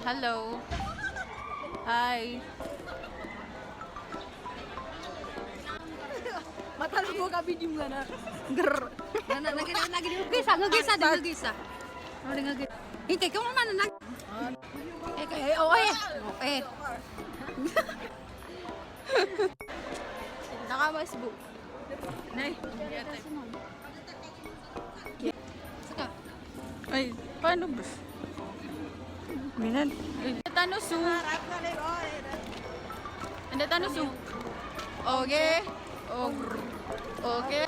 Hello. Hi. Matalo mo ka video nga na. Grr. Lagi gisa. Hintay ka mo man nag. Eh. Nakamasbo. Nay. Saka. Ay, paano ba? Minan. Tanong su. Anda tanong su. Okay. Okay.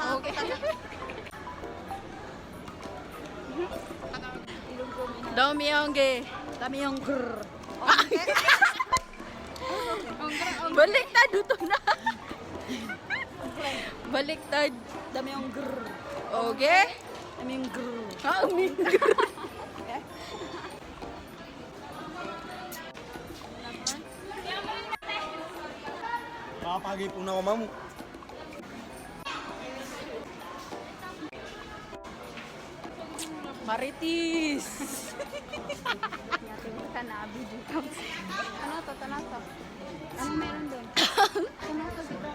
Dami yung grr. Baliktad ito na. Baliktad. Dami yung grrr. Okay? Dami yung grrr. Aming grr. Nakapagay po na ako, ma'am. Maritis. Tanabi dito. Ano to? Ano meron doon? Ano to dito?